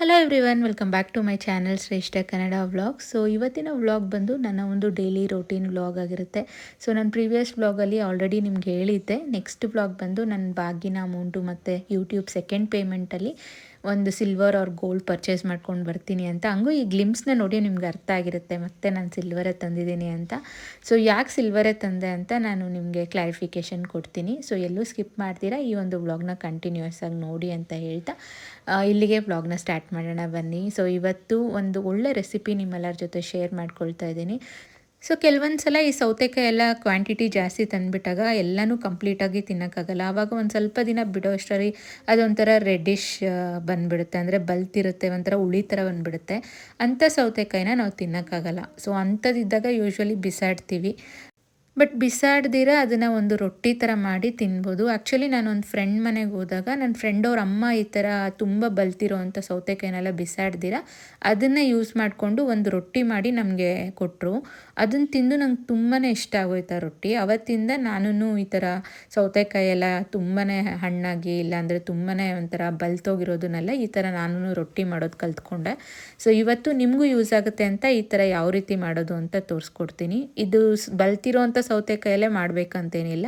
Hello everyone, welcome back to my channel Shreshtha Kannada vlog. So ಇವತ್ತಿನ vlog ಬಂದು ನನ್ನ ಒಂದು ಡೈಲಿ ರೋಟೀನ್ ವ್ಲಾಗ್ ಆಗಿರುತ್ತೆ. ಸೊ ನಾನು ಪ್ರೀವಿಯಸ್ ವ್ಲಾಗಲ್ಲಿ ಆಲ್ರೆಡಿ ನಿಮ್ಗೆ ಹೇಳಿದ್ದೆ. ನೆಕ್ಸ್ಟ್ ವ್ಲಾಗ್ ಬಂದು ನನ್ನ ಬಾಗಿನ ಅಮೌಂಟು ಮತ್ತು ಯೂಟ್ಯೂಬ್ ಸೆಕೆಂಡ್ ಪೇಮೆಂಟಲ್ಲಿ ಒಂದು ಸಿಲ್ವರ್ ಆರ್ ಗೋಲ್ಡ್ ಪರ್ಚೇಸ್ ಮಾಡ್ಕೊಂಡು ಬರ್ತೀನಿ ಅಂತ. ಹಂಗೂ ಈ ಗ್ಲಿಮ್ಸ್ನ ನೋಡಿ ನಿಮ್ಗೆ ಅರ್ಥ ಆಗಿರುತ್ತೆ ಮತ್ತೆ ನಾನು ಸಿಲ್ವರೇ ತಂದಿದ್ದೀನಿ ಅಂತ. ಸೊ ಯಾಕೆ ಸಿಲ್ವರೇ ತಂದೆ ಅಂತ ನಾನು ನಿಮಗೆ ಕ್ಲಾರಿಫಿಕೇಷನ್ ಕೊಡ್ತೀನಿ. ಸೊ ಎಲ್ಲೂ ಸ್ಕಿಪ್ ಮಾಡ್ತೀರಾ, ಈ ಒಂದು ವ್ಲಾಗ್ನ ಕಂಟಿನ್ಯೂಸ್ ಆಗಿ ನೋಡಿ ಅಂತ ಹೇಳ್ತಾ ಇಲ್ಲಿಗೆ ವ್ಲಾಗ್ನ ಸ್ಟಾರ್ಟ್ ಮಾಡೋಣ ಬನ್ನಿ. ಸೊ ಇವತ್ತು ಒಂದು ಒಳ್ಳೆ ರೆಸಿಪಿ ನಿಮ್ಮೆಲ್ಲರ ಜೊತೆ ಶೇರ್ ಮಾಡ್ಕೊಳ್ತಾ ಇದ್ದೀನಿ. ಸೊ ಕೆಲವೊಂದು ಸಲ ಈ ಸೌತೆಕಾಯಿ ಎಲ್ಲ ಕ್ವಾಂಟಿಟಿ ಜಾಸ್ತಿ ತಂದುಬಿಟ್ಟಾಗ ಎಲ್ಲನೂ ಕಂಪ್ಲೀಟಾಗಿ ತಿನ್ನೋಕ್ಕಾಗಲ್ಲ. ಆವಾಗ ಒಂದು ಸ್ವಲ್ಪ ದಿನ ಬಿಡೋ ಅಷ್ಟರಲ್ಲಿ ಅದೊಂಥರ ರೆಡ್ಡಿಶ್ ಬಂದುಬಿಡುತ್ತೆ, ಅಂದರೆ ಬಲ್ತಿರುತ್ತೆ, ಒಂಥರ ಹುಳಿ ಥರ ಬಂದುಬಿಡುತ್ತೆ. ಅಂಥ ಸೌತೆಕಾಯಿನ ನಾವು ತಿನ್ನೋಕ್ಕಾಗಲ್ಲ. ಸೊ ಅಂಥದ್ದಿದ್ದಾಗ ಯೂಶ್ವಲಿ ಬಿಸಾಡ್ತೀವಿ. ಬಟ್ ಬಿಸಾಡ್ದಿರ ಅದನ್ನು ಒಂದು ರೊಟ್ಟಿ ಥರ ಮಾಡಿ ತಿನ್ಬೋದು. ಆ್ಯಕ್ಚುಲಿ ನಾನೊಂದು ಫ್ರೆಂಡ್ ಮನೆಗೆ ಹೋದಾಗ ನನ್ನ ಫ್ರೆಂಡ್ ಅವ್ರ ಅಮ್ಮ ಈ ಥರ ತುಂಬ ಬಲ್ತಿರೋ ಅಂಥ ಸೌತೆಕಾಯಿನೆಲ್ಲ ಬಿಸಾಡ್ದಿರ ಅದನ್ನು ಯೂಸ್ ಮಾಡಿಕೊಂಡು ಒಂದು ರೊಟ್ಟಿ ಮಾಡಿ ನಮಗೆ ಕೊಟ್ಟರು. ಅದನ್ನು ತಿಂದು ನಂಗೆ ತುಂಬಾ ಇಷ್ಟ ಆಗೋಯ್ತು ಆ ರೊಟ್ಟಿ. ಅವತ್ತಿಂದ ನಾನು ಈ ಥರ ಸೌತೆಕಾಯಿ ಎಲ್ಲ ತುಂಬಾ ಹಣ್ಣಾಗಿ ಇಲ್ಲಾಂದರೆ ತುಂಬಾ ಒಂಥರ ಬಲ್ತೋಗಿರೋದನ್ನೆಲ್ಲ ಈ ಥರ ನಾನು ರೊಟ್ಟಿ ಮಾಡೋದು ಕಲ್ತ್ಕೊಂಡೆ. ಸೊ ಇವತ್ತು ನಿಮಗೂ ಯೂಸ್ ಆಗುತ್ತೆ ಅಂತ ಈ ಥರ ಯಾವ ರೀತಿ ಮಾಡೋದು ಅಂತ ತೋರಿಸ್ಕೊಡ್ತೀನಿ. ಇದು ಬಲ್ತಿರೋ ಅಂಥ ಸೌತೆಕಾಯಲ್ಲೇ ಮಾಡಬೇಕಂತೇನಿಲ್ಲ.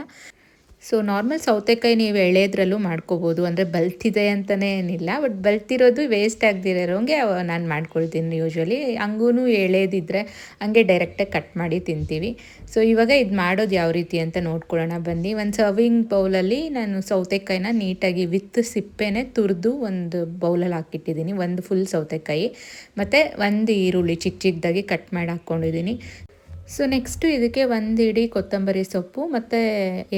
ಸೊ ನಾರ್ಮಲ್ ಸೌತೆಕಾಯಿ ನೀವು ಎಳೆದ್ರಲ್ಲೂ ಮಾಡ್ಕೋಬೋದು, ಅಂದರೆ ಬಲ್ತಿದೆ ಅಂತಲೇ ಏನಿಲ್ಲ. ಬಟ್ ಬಲ್ತಿರೋದು ವೇಸ್ಟ್ ಆಗದಿರೋಂಗೆ ನಾನು ಮಾಡ್ಕೊಳ್ತೀನಿ ಯೂಶ್ವಲಿ. ಹಂಗೂ ಎಳೆದಿದ್ರೆ ಹಂಗೆ ಡೈರೆಕ್ಟಾಗಿ ಕಟ್ ಮಾಡಿ ತಿಂತೀವಿ. ಸೊ ಇವಾಗ ಇದು ಮಾಡೋದು ಯಾವ ರೀತಿ ಅಂತ ನೋಡ್ಕೊಳ್ಳೋಣ ಬನ್ನಿ. ಒಂದು ಸರ್ವಿಂಗ್ ಬೌಲಲ್ಲಿ ನಾನು ಸೌತೆಕಾಯಿನ ನೀಟಾಗಿ ವಿತ್ ಸಿಪ್ಪೆನೇ ತುರಿದು ಒಂದು ಬೌಲಲ್ಲಿ ಹಾಕಿಟ್ಟಿದ್ದೀನಿ. ಒಂದು ಫುಲ್ ಸೌತೆಕಾಯಿ ಮತ್ತು ಒಂದು ಈರುಳ್ಳಿ ಚಿಕ್ಕ ಚಿಕ್ಕದಾಗಿ ಕಟ್ ಮಾಡಿ ಹಾಕ್ಕೊಂಡಿದ್ದೀನಿ. ಸೊ ನೆಕ್ಸ್ಟು ಇದಕ್ಕೆ ಒಂದು ಇಡೀ ಕೊತ್ತಂಬರಿ ಸೊಪ್ಪು ಮತ್ತು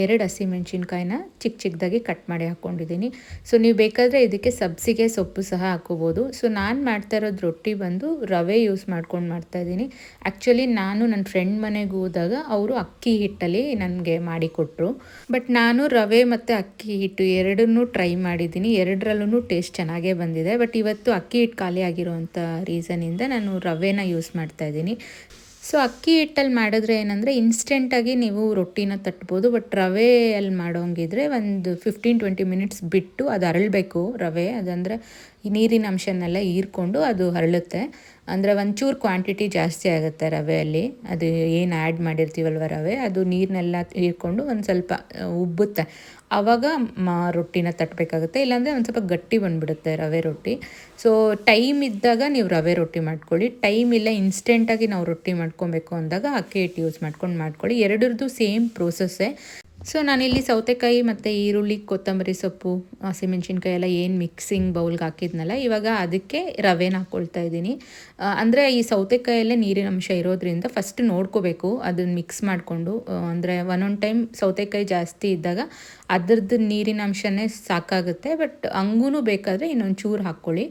2 ಹಸಿಮೆಣ್ಸಿನ್ಕಾಯಿನ ಚಿಕ್ಕ ಚಿಕ್ಕದಾಗಿ ಕಟ್ ಮಾಡಿ ಹಾಕ್ಕೊಂಡಿದ್ದೀನಿ. ಸೊ ನೀವು ಬೇಕಾದರೆ ಇದಕ್ಕೆ ಸಬ್ಸಿಗೆ ಸೊಪ್ಪು ಸಹ ಹಾಕ್ಕೋಬೋದು. ಸೊ ನಾನು ಮಾಡ್ತಾ ಇರೋದು ರೊಟ್ಟಿ ಬಂದು ರವೆ ಯೂಸ್ ಮಾಡ್ಕೊಂಡು ಮಾಡ್ತಾಯಿದ್ದೀನಿ. ಆ್ಯಕ್ಚುಲಿ ನಾನು ನನ್ನ ಫ್ರೆಂಡ್ ಮನೆಗೆ ಹೋದಾಗ ಅವರು ಅಕ್ಕಿ ಹಿಟ್ಟಲ್ಲಿ ನನಗೆ ಮಾಡಿಕೊಟ್ರು. ಬಟ್ ನಾನು ರವೆ ಮತ್ತು ಅಕ್ಕಿ ಹಿಟ್ಟು ಎರಡನ್ನೂ ಟ್ರೈ ಮಾಡಿದ್ದೀನಿ. ಎರಡರಲ್ಲೂ ಟೇಸ್ಟ್ ಚೆನ್ನಾಗೇ ಬಂದಿದೆ. ಬಟ್ ಇವತ್ತು ಅಕ್ಕಿ ಹಿಟ್ಟು ಖಾಲಿ ಆಗಿರೋವಂಥ ರೀಸನಿಂದ ನಾನು ರವೆನ ಯೂಸ್ ಮಾಡ್ತಾಯಿದ್ದೀನಿ. ಸೊ ಅಕ್ಕಿ ಹಿಟ್ಟಲ್ಲಿ ಮಾಡಿದ್ರೆ ಏನಂದರೆ ಇನ್ಸ್ಟೆಂಟಾಗಿ ನೀವು ರೊಟ್ಟಿನ ತಟ್ಬೋದು. ಬಟ್ ರವೆಯಲ್ಲಿ ಮಾಡೋಂಗಿದ್ರೆ ಒಂದು 15-20 ಮಿನಿಟ್ಸ್ ಬಿಟ್ಟು ಅದು ಅರಳಬೇಕು ರವೆ. ಅದಂದರೆ ನೀರಿನ ಅಂಶನೆಲ್ಲ ಹೀರ್ಕೊಂಡು ಅದು ಹರಳುತ್ತೆ. ಅಂದರೆ ಒಂಚೂರು ಕ್ವಾಂಟಿಟಿ ಜಾಸ್ತಿ ಆಗುತ್ತೆ ರವೆಯಲ್ಲಿ. ಅದು ಏನು ಆ್ಯಡ್ ಮಾಡಿರ್ತೀವಲ್ವ ರವೆ, ಅದು ನೀರನ್ನೆಲ್ಲ ಹೀರ್ಕೊಂಡು ಒಂದು ಸ್ವಲ್ಪ ಉಬ್ಬುತ್ತೆ. ಆವಾಗ ರೊಟ್ಟಿನ ತಟ್ಟಬೇಕಾಗುತ್ತೆ. ಇಲ್ಲಾಂದರೆ ಒಂದು ಸ್ವಲ್ಪ ಗಟ್ಟಿ ಬಂದುಬಿಡುತ್ತೆ ರವೆ ರೊಟ್ಟಿ. ಸೊ ಟೈಮ್ ಇದ್ದಾಗ ನೀವು ರವೆ ರೊಟ್ಟಿ ಮಾಡ್ಕೊಳ್ಳಿ. ಟೈಮ್ ಇಲ್ಲ ಇನ್ಸ್ಟೆಂಟಾಗಿ ನಾವು ರೊಟ್ಟಿ ಮಾಡ್ಕೊಬೇಕು ಅಂದಾಗ ಅಕ್ಕಿ ಹಿಟ್ಟು ಯೂಸ್ ಮಾಡ್ಕೊಳ್ಳಿ. ಎರಡರದ್ದು ಸೇಮ್ ಪ್ರೋಸೆಸ್ಸೇ. ಸೊ ನಾನಿಲ್ಲಿ ಸೌತೆಕಾಯಿ ಮತ್ತು ಈರುಳ್ಳಿ, ಕೊತ್ತಂಬರಿ ಸೊಪ್ಪು, ಹಸಿಮೆಣ್ಸಿನ್ಕಾಯಿ ಎಲ್ಲ ಏನು ಮಿಕ್ಸಿಂಗ್ ಬೌಲ್ಗೆ ಹಾಕಿದ್ನಲ್ಲ, ಇವಾಗ ಅದಕ್ಕೆ ರವೆನ ಹಾಕ್ಕೊಳ್ತಾ ಇದ್ದೀನಿ. ಅಂದರೆ ಈ ಸೌತೆಕಾಯಲ್ಲೇ ನೀರಿನ ಅಂಶ ಇರೋದ್ರಿಂದ ಫಸ್ಟ್ ನೋಡ್ಕೋಬೇಕು ಅದನ್ನು ಮಿಕ್ಸ್ ಮಾಡಿಕೊಂಡು. ಅಂದರೆ ಒಂದೊಂದು ಟೈಮ್ ಸೌತೆಕಾಯಿ ಜಾಸ್ತಿ ಇದ್ದಾಗ ಅದ್ರದ್ದು ನೀರಿನ ಅಂಶನೇ ಸಾಕಾಗುತ್ತೆ. ಬಟ್ ಹಂಗೂ ಬೇಕಾದರೆ ಇನ್ನೊಂದು ಚೂರು ಹಾಕ್ಕೊಳ್ಳಿ.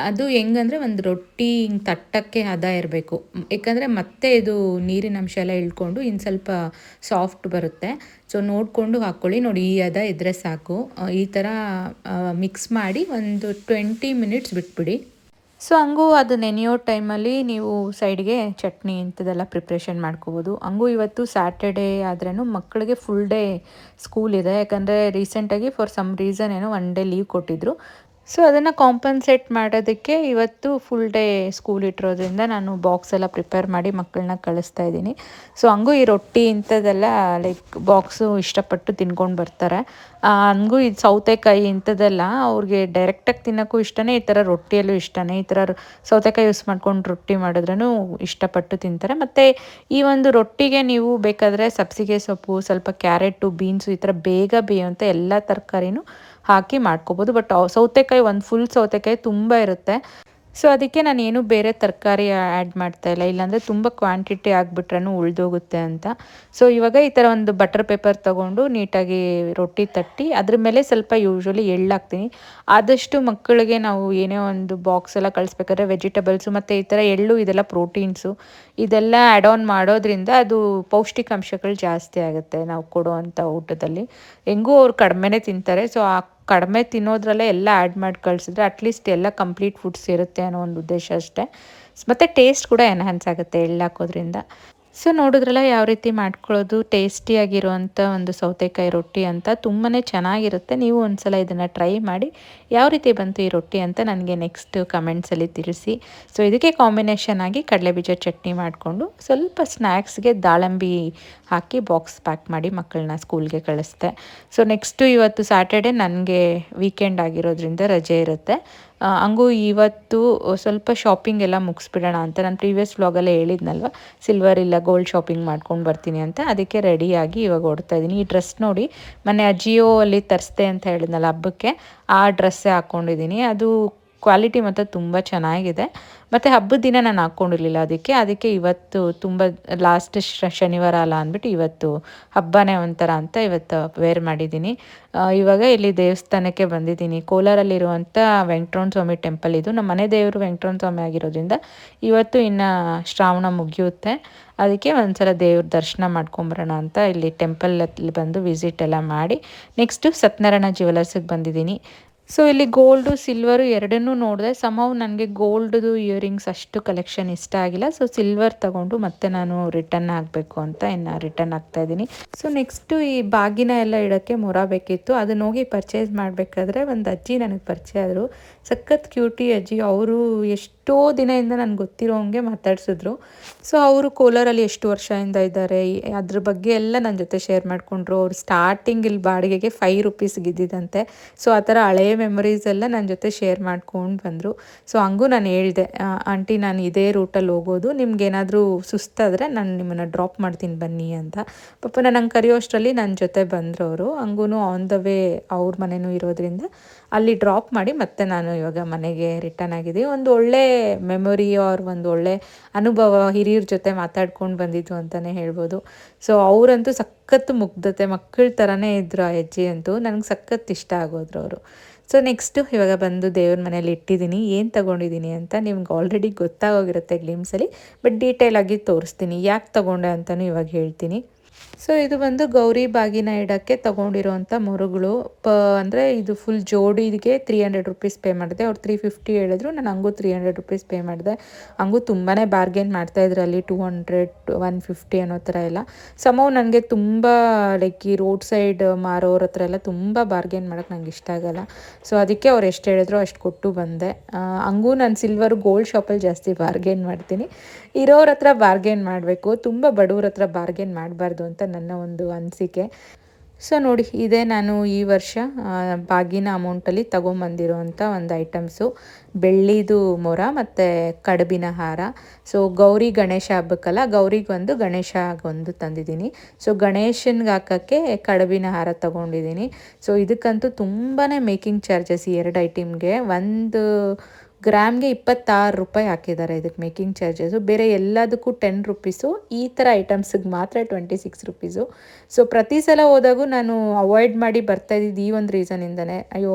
ಅದು ಹೆಂಗಂದರೆ ಒಂದು ರೊಟ್ಟಿ ಹಿಂಗೆ ತಟ್ಟಕ್ಕೆ ಹದ ಇರಬೇಕು. ಏಕೆಂದರೆ ಮತ್ತೆ ಇದು ನೀರಿನ ಅಂಶ ಎಲ್ಲ ಇಳ್ಕೊಂಡು ಇನ್ನು ಸ್ವಲ್ಪ ಸಾಫ್ಟ್ ಬರುತ್ತೆ. ಸೊ ನೋಡಿಕೊಂಡು ಹಾಕ್ಕೊಳ್ಳಿ. ನೋಡಿ ಈ ಹದ ಇದ್ದರೆ ಸಾಕು. ಈ ಥರ ಮಿಕ್ಸ್ ಮಾಡಿ ಒಂದು 20 ಮಿನಿಟ್ಸ್ ಬಿಟ್ಬಿಡಿ. ಸೊ ಹಂಗೂ ಅದು ನೆನೆಯೋ ಟೈಮಲ್ಲಿ ನೀವು ಸೈಡ್ಗೆ ಚಟ್ನಿ ಇಂಥದ್ದೆಲ್ಲ ಪ್ರಿಪ್ರೇಷನ್ ಮಾಡ್ಕೋಬೋದು. ಹಂಗೂ ಇವತ್ತು ಸ್ಯಾಟರ್ಡೇ ಆದ್ರೂ ಮಕ್ಕಳಿಗೆ ಫುಲ್ ಡೇ ಸ್ಕೂಲ್ ಇದೆ. ಯಾಕಂದರೆ ರೀಸೆಂಟಾಗಿ ಫಾರ್ ಸಮ್ ರೀಸನ್ ಏನೋ 1 ಡೇ ಲೀವ್ ಕೊಟ್ಟಿದ್ದರು. ಸೊ ಅದನ್ನು ಕಾಂಪನ್ಸೇಟ್ ಮಾಡೋದಕ್ಕೆ ಇವತ್ತು ಫುಲ್ ಡೇ ಸ್ಕೂಲ್ ಇಟ್ಟಿರೋದ್ರಿಂದ ನಾನು ಬಾಕ್ಸ್ ಎಲ್ಲ ಪ್ರಿಪೇರ್ ಮಾಡಿ ಮಕ್ಕಳನ್ನ ಕಳಿಸ್ತಾ ಇದ್ದೀನಿ. ಸೊ ಹಂಗೂ ಈ ರೊಟ್ಟಿ ಇಂಥದ್ದೆಲ್ಲ ಲೈಕ್ ಬಾಕ್ಸು ಇಷ್ಟಪಟ್ಟು ತಿನ್ಕೊಂಡು ಬರ್ತಾರೆ. ಹಂಗೂ ಇದು ಸೌತೆಕಾಯಿ ಇಂಥದ್ದೆಲ್ಲ ಅವ್ರಿಗೆ ಡೈರೆಕ್ಟಾಗಿ ತಿನ್ನೋಕ್ಕೂ ಇಷ್ಟನೇ, ಈ ಥರ ರೊಟ್ಟಿಯಲ್ಲೂ ಇಷ್ಟನೇ. ಈ ಥರ ಸೌತೆಕಾಯಿ ಯೂಸ್ ಮಾಡ್ಕೊಂಡು ರೊಟ್ಟಿ ಮಾಡಿದ್ರೂ ಇಷ್ಟಪಟ್ಟು ತಿಂತಾರೆ. ಮತ್ತು ಈ ಒಂದು ರೊಟ್ಟಿಗೆ ನೀವು ಬೇಕಾದರೆ ಸಬ್ಸಿಗೆ ಸೊಪ್ಪು, ಸ್ವಲ್ಪ ಕ್ಯಾರೆಟು, ಬೀನ್ಸು ಈ ಥರ ಬೇಗ ಬೇಯುವಂಥ ಎಲ್ಲ ತರಕಾರಿನೂ ಹಾಕಿ ಮಾಡ್ಕೋಬೋದು. ಬಟ್ ಸೌತೆಕಾಯಿ ಒಂದು ಫುಲ್ ಸೌತೆಕಾಯಿ ತುಂಬ ಇರುತ್ತೆ. ಸೊ ಅದಕ್ಕೆ ನಾನೇನು ಬೇರೆ ತರಕಾರಿ ಆ್ಯಡ್ ಮಾಡ್ತಾಯಿಲ್ಲ, ಇಲ್ಲಾಂದರೆ ತುಂಬ ಕ್ವಾಂಟಿಟಿ ಆಗಿಬಿಟ್ರೂ ಉಳಿದೋಗುತ್ತೆ ಅಂತ. ಸೊ ಇವಾಗ ಈ ಥರ ಒಂದು ಬಟರ್ ಪೇಪರ್ ತೊಗೊಂಡು ನೀಟಾಗಿ ರೊಟ್ಟಿ ತಟ್ಟಿ ಅದ್ರ ಮೇಲೆ ಸ್ವಲ್ಪ ಯೂಶ್ವಲಿ ಎಳ್ಳು ಹಾಕ್ತೀನಿ. ಆದಷ್ಟು ಮಕ್ಕಳಿಗೆ ನಾವು ಏನೇ ಒಂದು ಬಾಕ್ಸ್ ಎಲ್ಲ ಕಳಿಸ್ಬೇಕಾದ್ರೆ ವೆಜಿಟೇಬಲ್ಸು ಮತ್ತು ಈ ಥರ ಎಳ್ಳು ಇದೆಲ್ಲ ಪ್ರೋಟೀನ್ಸು ಇದೆಲ್ಲ ಆ್ಯಡ್ ಆನ್ ಮಾಡೋದ್ರಿಂದ ಅದು ಪೌಷ್ಟಿಕಾಂಶಗಳು ಜಾಸ್ತಿ ಆಗುತ್ತೆ ನಾವು ಕೊಡುವಂಥ ಊಟದಲ್ಲಿ. ಹೆಂಗೂ ಅವ್ರು ಕಡಿಮೆನೇ ತಿಂತಾರೆ. ಸೊ ಆ ಕಡಿಮೆ ತಿನ್ನೋದ್ರಲ್ಲೇ ಎಲ್ಲ ಆ್ಯಡ್ ಮಾಡಿ ಕಳಿಸಿದ್ರೆ ಅಟ್ಲೀಸ್ಟ್ ಎಲ್ಲ ಕಂಪ್ಲೀಟ್ ಫುಡ್ಸ್ ಇರುತ್ತೆ ಅನ್ನೋ ಒಂದು ಉದ್ದೇಶ ಅಷ್ಟೇ. ಮತ್ತು ಟೇಸ್ಟ್ ಕೂಡ ಎನ್ಹಾನ್ಸ್ ಆಗುತ್ತೆ ಎಳ್ಳು ಹಾಕೋದ್ರಿಂದ. ಸೊ ನೋಡಿದ್ರಲ್ಲ ಯಾವ ರೀತಿ ಮಾಡ್ಕೊಳ್ಳೋದು ಟೇಸ್ಟಿಯಾಗಿರುವಂಥ ಒಂದು ಸೌತೆಕಾಯಿ ರೊಟ್ಟಿ ಅಂತ ತುಂಬಾ ಚೆನ್ನಾಗಿರುತ್ತೆ. ನೀವು ಒಂದ್ಸಲ ಇದನ್ನು ಟ್ರೈ ಮಾಡಿ ಯಾವ ರೀತಿ ಬಂತು ಈ ರೊಟ್ಟಿ ಅಂತ ನನಗೆ ನೆಕ್ಸ್ಟ್ ಕಮೆಂಟ್ಸಲ್ಲಿ ತಿಳಿಸಿ. ಸೊ ಇದಕ್ಕೆ ಕಾಂಬಿನೇಷನ್ ಆಗಿ ಕಡಲೆಬೀಜ ಚಟ್ನಿ ಮಾಡಿಕೊಂಡು ಸ್ವಲ್ಪ ಸ್ನ್ಯಾಕ್ಸ್ಗೆ ದಾಳಂಬಿ ಹಾಕಿ ಬಾಕ್ಸ್ ಪ್ಯಾಕ್ ಮಾಡಿ ಮಕ್ಕಳನ್ನ ಸ್ಕೂಲ್ಗೆ ಕಳಿಸ್ದೆ. ಸೊ ನೆಕ್ಸ್ಟು ಇವತ್ತು ಸ್ಯಾಟರ್ಡೆ ನನಗೆ ವೀಕೆಂಡ್ ಆಗಿರೋದ್ರಿಂದ ರಜೆ ಇರುತ್ತೆ. ಹಂಗೂ ಇವತ್ತು ಸ್ವಲ್ಪ ಶಾಪಿಂಗ್ ಎಲ್ಲ ಮುಗಿಸ್ಬಿಡೋಣ ಅಂತ ನಾನು ಪ್ರೀವಿಯಸ್ ವ್ಲಾಗಲ್ಲೇ ಹೇಳಿದ್ನಲ್ವ, ಸಿಲ್ವರ್ ಇಲ್ಲ ಗೋಲ್ಡ್ ಶಾಪಿಂಗ್ ಮಾಡ್ಕೊಂಡು ಬರ್ತೀನಿ ಅಂತ. ಅದಕ್ಕೆ ರೆಡಿಯಾಗಿ ಇವಾಗ ಓಡ್ತಾ ಇದ್ದೀನಿ. ಈ ಡ್ರೆಸ್ ನೋಡಿ ಮೊನ್ನೆ ಅಜಿಯೋ ಅಲ್ಲಿ ತರಿಸ್ದೆ ಅಂತ ಹೇಳಿದ್ನಲ್ಲ ಹಬ್ಬಕ್ಕೆ, ಆ ಡ್ರೆಸ್ಸೇ ಹಾಕ್ಕೊಂಡಿದ್ದೀನಿ. ಅದು ಕ್ವಾಲಿಟಿ ಮತ್ತು ತುಂಬ ಚೆನ್ನಾಗಿದೆ. ಮತ್ತು ಹಬ್ಬದ ದಿನ ನಾನು ಹಾಕ್ಕೊಂಡಿರಲಿಲ್ಲ, ಅದಕ್ಕೆ ಇವತ್ತು ತುಂಬ ಲಾಸ್ಟ್ ಶನಿವಾರ ಅಲ್ಲ ಅಂದ್ಬಿಟ್ಟು ಇವತ್ತು ಹಬ್ಬನೇ ಒಂಥರ ಅಂತ ಇವತ್ತು ವೇರ್ ಮಾಡಿದ್ದೀನಿ. ಇವಾಗ ಇಲ್ಲಿ ದೇವಸ್ಥಾನಕ್ಕೆ ಬಂದಿದ್ದೀನಿ. ಕೋಲಾರಲ್ಲಿರುವಂಥ ವೆಂಕಟರಮಣ ಸ್ವಾಮಿ ಟೆಂಪಲ್ ಇದು. ನಮ್ಮ ಮನೆ ದೇವರು ವೆಂಕಟರಮಣ ಸ್ವಾಮಿ ಆಗಿರೋದ್ರಿಂದ ಇವತ್ತು ಇನ್ನು ಶ್ರಾವಣ ಮುಗಿಯುತ್ತೆ. ಅದಕ್ಕೆ ಒಂದ್ಸಲ ದೇವ್ರ ದರ್ಶನ ಮಾಡ್ಕೊಂಬರೋಣ ಅಂತ ಇಲ್ಲಿ ಟೆಂಪಲಲ್ಲಿ ಬಂದು ವಿಸಿಟ್ ಎಲ್ಲ ಮಾಡಿ ನೆಕ್ಸ್ಟು ಸತ್ಯನಾರಾಯಣ ಜ್ಯುವೆಲರ್ಸಿಗೆ ಬಂದಿದ್ದೀನಿ. ಸೊ ಇಲ್ಲಿ ಗೋಲ್ಡು ಸಿಲ್ವರು ಎರಡನ್ನೂ ನೋಡಿದೆ. ಸಮವ್ ನನಗೆ ಗೋಲ್ಡ್ದು ಇಯರಿಂಗ್ಸ್ ಅಷ್ಟು ಕಲೆಕ್ಷನ್ ಇಷ್ಟ ಆಗಿಲ್ಲ. ಸೊ ಸಿಲ್ವರ್ ತೊಗೊಂಡು ಮತ್ತೆ ನಾನು ರಿಟರ್ನ್ ಆಗಬೇಕು ಅಂತ ಇನ್ನು ರಿಟರ್ನ್ ಆಗ್ತಾಯಿದ್ದೀನಿ. ಸೊ ನೆಕ್ಸ್ಟು ಈ ಬಾಗಿನ ಎಲ್ಲ ಇಡೋಕ್ಕೆ ಮೊರ ಬೇಕಿತ್ತು. ಅದನ್ನ ಹೋಗಿ ಪರ್ಚೇಸ್ ಮಾಡಬೇಕಾದ್ರೆ ಒಂದು ಅಜ್ಜಿ ನನಗೆ ಪರಿಚಯ ಆದರು. ಸಖತ್ ಕ್ಯೂಟಿ ಅಜ್ಜಿ. ಅವರು ಎಷ್ಟೋ ದಿನದಿಂದ ನನಗೆ ಗೊತ್ತಿರೋ ಹಂಗೆ ಮಾತಾಡ್ಸಿದ್ರು. ಸೊ ಅವರು ಕೋಲಾರಲ್ಲಿ ಎಷ್ಟು ವರ್ಷದಿಂದ ಇದ್ದಾರೆ ಅದ್ರ ಬಗ್ಗೆ ಎಲ್ಲ ನನ್ನ ಜೊತೆ ಶೇರ್ ಮಾಡಿಕೊಂಡ್ರು. ಅವ್ರು ಸ್ಟಾರ್ಟಿಂಗ್ ಇಲ್ಲಿ ಬಾಡಿಗೆಗೆ 5 ರೂಪೀಸ್ಗೆ ಇದ್ದಿದ್ದಂತೆ. ಸೊ ಆ ಥರ ಹಳೆಯ ಮೆಮೊರೀಸ್ ಎಲ್ಲ ನನ್ನ ಜೊತೆ ಶೇರ್ ಮಾಡ್ಕೊಂಡು ಬಂದರು. ಸೊ ಹಂಗೂ ನಾನು ಹೇಳಿದೆ, ಆಂಟಿ ನಾನು ಇದೇ ರೂಟಲ್ಲಿ ಹೋಗೋದು, ನಿಮ್ಗೇನಾದರೂ ಸುಸ್ತಾದರೆ ನಾನು ನಿಮ್ಮನ್ನು ಡ್ರಾಪ್ ಮಾಡ್ತೀನಿ ಬನ್ನಿ ಅಂತ. ಪಾಪ ನನಗೆ ಕರೆಯೋ ಅಷ್ಟರಲ್ಲಿ ನನ್ನ ಜೊತೆ ಬಂದರು ಅವರು. ಹಂಗೂ ಆನ್ ದ ವೇ ಅವ್ರ ಮನೆಯೂ ಇರೋದ್ರಿಂದ ಅಲ್ಲಿ ಡ್ರಾಪ್ ಮಾಡಿ ಮತ್ತೆ ನಾನು ಇವಾಗ ಮನೆಗೆ ರಿಟರ್ನ್ ಆಗಿದ್ದೀವಿ. ಒಂದು ಒಳ್ಳೆ ಮೆಮೊರಿ ಒಂದು ಒಳ್ಳೆ ಅನುಭವ, ಹಿರಿಯರ ಜೊತೆ ಮಾತಾಡ್ಕೊಂಡು ಬಂದಿದ್ದು ಅಂತಲೇ ಹೇಳ್ಬೋದು. ಸೊ ಅವರಂತೂ ಸಖತ್ತು ಮುಗ್ಧತೆ, ಮಕ್ಕಳ ಥರನೇ ಇದ್ದರು ಆ ಅಜ್ಜಿ ಅಂತೂ. ನನಗೆ ಸಖತ್ತು ಇಷ್ಟ ಆಗೋದ್ರು ಅವರು. ಸೊ ನೆಕ್ಸ್ಟು ಇವಾಗ ಬಂದು ದೇವ್ರ ಮನೇಲಿ ಇಟ್ಟಿದ್ದೀನಿ. ಏನು ತೊಗೊಂಡಿದ್ದೀನಿ ಅಂತ ನಿಮ್ಗೆ ಆಲ್ರೆಡಿ ಗೊತ್ತಾಗೋಗಿರುತ್ತೆ ಗ್ಲಿಮ್ಸಲ್ಲಿ, ಬಟ್ ಡೀಟೇಲಾಗಿ ತೋರಿಸ್ತೀನಿ. ಯಾಕೆ ತೊಗೊಂಡೆ ಅಂತಲೂ ಇವಾಗ ಹೇಳ್ತೀನಿ. ಸೊ ಇದು ಬಂದು ಗೌರಿ ಬಾಗಿನ ಇಡೋಕ್ಕೆ ತೊಗೊಂಡಿರೋವಂಥ ಮೊರಗಳು. ಅಂದರೆ ಇದು ಫುಲ್ ಜೋಡಿಗೆ 300 ರೂಪೀಸ್ ಪೇ ಮಾಡಿದೆ. ಅವ್ರು 350 ಹೇಳಿದ್ರು, ನಾನು ಹಂಗೂ 300 ರೂಪೀಸ್ ಪೇ ಮಾಡಿದೆ. ಹಂಗೂ ತುಂಬಾ ಬಾರ್ಗೇನ್ ಮಾಡ್ತಾಯಿದ್ರು ಅಲ್ಲಿ 200 150 ಅನ್ನೋ ಥರ ಎಲ್ಲ. ಸಮವ್ ನನಗೆ ತುಂಬ ಲೈಕ್ ಈ ರೋಡ್ ಸೈಡ್ ಮಾರೋರ ಹತ್ರ ಎಲ್ಲ ತುಂಬ ಬಾರ್ಗೇನ್ ಮಾಡೋಕ್ಕೆ ನಂಗೆ ಇಷ್ಟ ಆಗೋಲ್ಲ. ಸೊ ಅದಕ್ಕೆ ಅವ್ರು ಎಷ್ಟು ಹೇಳಿದ್ರು ಅಷ್ಟು ಕೊಟ್ಟು ಬಂದೆ. ಹಂಗೂ ನಾನು ಸಿಲ್ವರ್ ಗೋಲ್ಡ್ ಶಾಪಲ್ಲಿ ಜಾಸ್ತಿ ಬಾರ್ಗೇನ್ ಮಾಡ್ತೀನಿ. ಇರೋರ ಹತ್ರ ಬಾರ್ಗೇನ್ ಮಾಡಬೇಕು, ತುಂಬ ಬಡವ್ರ ಹತ್ರ ಬಾರ್ಗೇನ್ ಮಾಡಬಾರ್ದು ಅಂತ ನನ್ನ ಒಂದು ಅನಿಸಿಕೆ. ಸೊ ನೋಡಿ, ಇದೇ ನಾನು ಈ ವರ್ಷ ಬಾಗಿನ ಅಮೌಂಟಲ್ಲಿ ತೊಗೊಂಬಂದಿರೋವಂಥ ಒಂದು ಐಟಮ್ಸು. ಬೆಳ್ಳಿದು ಮೊರ ಮತ್ತು ಕಡುಬಿನ ಹಾರ. ಸೊ ಗೌರಿ ಗಣೇಶ ಹಬ್ಬಕ್ಕಲ್ಲ, ಗೌರಿಗೊಂದು ಗಣೇಶಗೊಂದು ತಂದಿದ್ದೀನಿ. ಸೊ ಗಣೇಶನ್ಗೆ ಹಾಕೋಕ್ಕೆ ಕಡುಬಿನ ಹಾರ ತೊಗೊಂಡಿದ್ದೀನಿ. ಸೊ ಇದಕ್ಕಂತೂ ತುಂಬಾ ಮೇಕಿಂಗ್ ಚಾರ್ಜಸ್ ಈ 2 ಐಟಮ್ಗೆ. 1 ಗ್ರಾಮ್ಗೆ 26 ರೂಪಾಯಿ ಹಾಕಿದ್ದಾರೆ ಇದಕ್ಕೆ ಮೇಕಿಂಗ್ ಚಾರ್ಜಸ್ಸು. ಬೇರೆ ಎಲ್ಲದಕ್ಕೂ 10 ರೂಪೀಸು, ಈ ಥರ ಐಟಮ್ಸಿಗೆ ಮಾತ್ರ 26 ರೂಪೀಸು. ಸೊ ಪ್ರತಿ ಸಲ ಹೋದಾಗೂ ನಾನು ಅವಾಯ್ಡ್ ಮಾಡಿ ಬರ್ತಾಯಿದ್ದಿದ್ದು ಈ ಒಂದು ರೀಸನಿಂದನೇ, ಅಯ್ಯೋ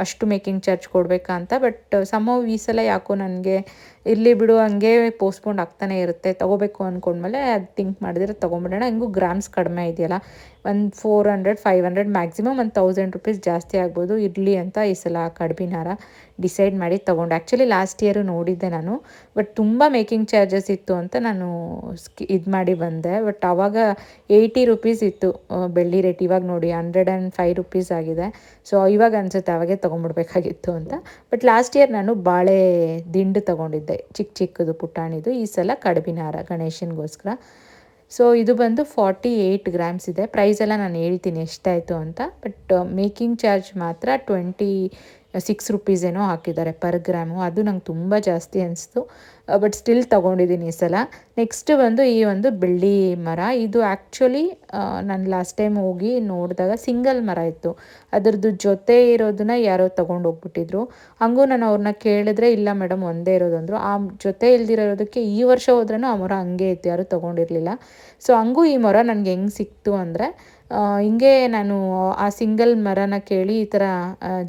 ಅಷ್ಟು ಮೇಕಿಂಗ್ ಚಾರ್ಜ್ ಕೊಡಬೇಕಾ ಅಂತ. ಬಟ್ ಸಮವ್ ಈ ಸಲ ಯಾಕೋ ನನಗೆ ಇರಲಿ ಬಿಡು, ಹಂಗೆ ಪೋಸ್ಟ್ಪೋಂಡ್ ಆಗ್ತಾನೆ ಇರುತ್ತೆ, ತೊಗೋಬೇಕು ಅಂದ್ಕೊಂಡ್ಮೇಲೆ ಅದು ಥಿಂಕ್ ಮಾಡಿದ್ರೆ ತೊಗೊಂಬಿಡೋಣ. ಹೆಂಗೂ ಗ್ರಾಮ್ಸ್ ಕಡಿಮೆ ಇದೆಯಲ್ಲ, ಒಂದು 400 500 ಮ್ಯಾಕ್ಸಿಮಮ್ 1000 ರೂಪೀಸ್ ಜಾಸ್ತಿ ಆಗ್ಬೋದು, ಇರಲಿ ಅಂತ ಈ ಸಲ ಕಡುಬಿನ ಹಾರ ಡಿಸೈಡ್ ಮಾಡಿ ತೊಗೊಂಡೆ. ಆ್ಯಕ್ಚುಲಿ ಲಾಸ್ಟ್ ಇಯರು ನೋಡಿದ್ದೆ ನಾನು, ಬಟ್ ತುಂಬ ಮೇಕಿಂಗ್ ಚಾರ್ಜಸ್ ಇತ್ತು ಅಂತ ನಾನು ಇದು ಮಾಡಿ ಬಂದೆ. ಬಟ್ ಆವಾಗ 80 ರೂಪೀಸ್ ಇತ್ತು ಬೆಳ್ಳಿ ರೇಟ್. ಇವಾಗ ನೋಡಿ 105 ರೂಪೀಸ್ ಆಗಿದೆ. ಸೊ ಇವಾಗ ಅನಿಸುತ್ತೆ ಅವಾಗೆ ತೊಗೊಂಬಿಡ್ಬೇಕಾಗಿತ್ತು ಅಂತ. ಬಟ್ ಲಾಸ್ಟ್ ಇಯರ್ ನಾನು ಬಾಳೆ ದಿಂಡು ತೊಗೊಂಡಿದ್ದೆ, ಚಿಕ್ಕದು ಪುಟಾಣಿದು. ಈ ಸಲ ಕಡುಬಿನ ಹಾರ ಗಣೇಶನಿಗೋಸ್ಕರ. ಸೊ ಇದು ಬಂದು 48 ಗ್ರಾಮ್ಸ್ ಇದೆ. ಪ್ರೈಸ್ ಎಲ್ಲ ನಾನು ಹೇಳ್ತೀನಿ ಎಷ್ಟಾಯಿತು ಅಂತ. ಬಟ್ ಮೇಕಿಂಗ್ ಚಾರ್ಜ್ ಮಾತ್ರ 26 ರೂಪೀಸ್ ಏನೋ ಹಾಕಿದ್ದಾರೆ ಪರ್ ಗ್ರಾಮು. ಅದು ನಂಗೆ ತುಂಬ ಜಾಸ್ತಿ ಅನಿಸ್ತು. ಬಟ್ ಸ್ಟಿಲ್ ತೊಗೊಂಡಿದ್ದೀನಿ ಈ ಸಲ. ನೆಕ್ಸ್ಟ್ ಬಂದು ಈ ಒಂದು ಬೆಳ್ಳಿ ಮರ. ಇದು ಆ್ಯಕ್ಚುಲಿ ನಾನು ಲಾಸ್ಟ್ ಟೈಮ್ ಹೋಗಿ ನೋಡಿದಾಗ ಸಿಂಗಲ್ ಮರ ಇತ್ತು. ಅದರದ್ದು ಜೊತೆ ಇರೋದನ್ನ ಯಾರೋ ತೊಗೊಂಡೋಗ್ಬಿಟ್ಟಿದ್ರು. ಹಂಗೂ ನಾನು ಅವ್ರನ್ನ ಕೇಳಿದ್ರೆ ಇಲ್ಲ ಮೇಡಮ್ ಒಂದೇ ಇರೋದಂದರು. ಆ ಜೊತೆ ಇಲ್ದಿರೋದಕ್ಕೆ ಈ ವರ್ಷ ಹೋದ್ರೂ ಆ ಮರ ಹಂಗೆ ಇತ್ತು, ಯಾರೂ ತೊಗೊಂಡಿರಲಿಲ್ಲ. ಸೊ ಹಂಗೂ ಈ ಮರ ನನಗೆ ಹೆಂಗೆ ಸಿಕ್ತು ಅಂದರೆ, ಹಿಂಗೆ ನಾನು ಆ ಸಿಂಗಲ್ ಮರನ ಕೇಳಿ ಈ ಥರ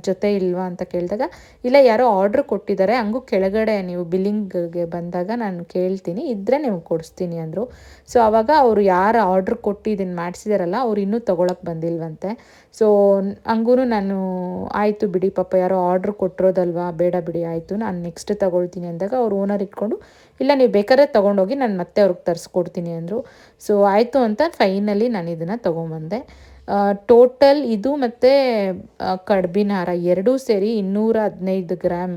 ಜೊತೆ ಇಲ್ವಾ ಅಂತ ಕೇಳಿದಾಗ, ಇಲ್ಲ ಯಾರೋ ಆರ್ಡ್ರ್ ಕೊಟ್ಟಿದ್ದಾರೆ, ಹಂಗೂ ಕೆಳಗಡೆ ನೀವು ಬಿಲ್ಲಿಂಗ್ಗೆ ಬಂದಾಗ ನಾನು ಕೇಳ್ತೀನಿ, ಇದ್ದರೆ ನಿಮ್ಗೆ ಕೊಡಿಸ್ತೀನಿ ಅಂದರು. ಸೊ ಆವಾಗ ಅವರು ಯಾರು ಆರ್ಡ್ರ್ ಕೊಟ್ಟು ಇದನ್ನು ಮಾಡಿಸಿದಾರಲ್ಲ ಅವ್ರು ಇನ್ನೂ ತೊಗೊಳಕ್ಕೆ ಬಂದಿಲ್ವಂತೆ. ಸೊ ಹಂಗೂ ನಾನು ಆಯಿತು ಬಿಡಿ ಪಾಪ ಯಾರೋ ಆರ್ಡ್ರ್ ಕೊಟ್ಟಿರೋದಲ್ವಾ, ಬೇಡ ಬಿಡಿ ಆಯಿತು ನಾನು ನೆಕ್ಸ್ಟ್ ತೊಗೊಳ್ತೀನಿ ಅಂದಾಗ ಅವ್ರು ಓನರ್ ಇಟ್ಕೊಂಡು ಇಲ್ಲ ನೀವು ಬೇಕಾದ್ರೆ ತೊಗೊಂಡೋಗಿ ನಾನು ಮತ್ತೆ ಅವ್ರಿಗೆ ತರಿಸ್ಕೊಡ್ತೀನಿ ಅಂದರು. ಸೊ ಆಯಿತು ಅಂತ ಫೈನಲಿ ನಾನು ಇದನ್ನು ತೊಗೊಂಬಂದೆ. ಟೋಟಲ್ ಇದು ಮತ್ತು ಕಡ್ಬಿನ ಹಾರ ಎರಡೂ ಸೇರಿ 215 ಗ್ರಾಮ್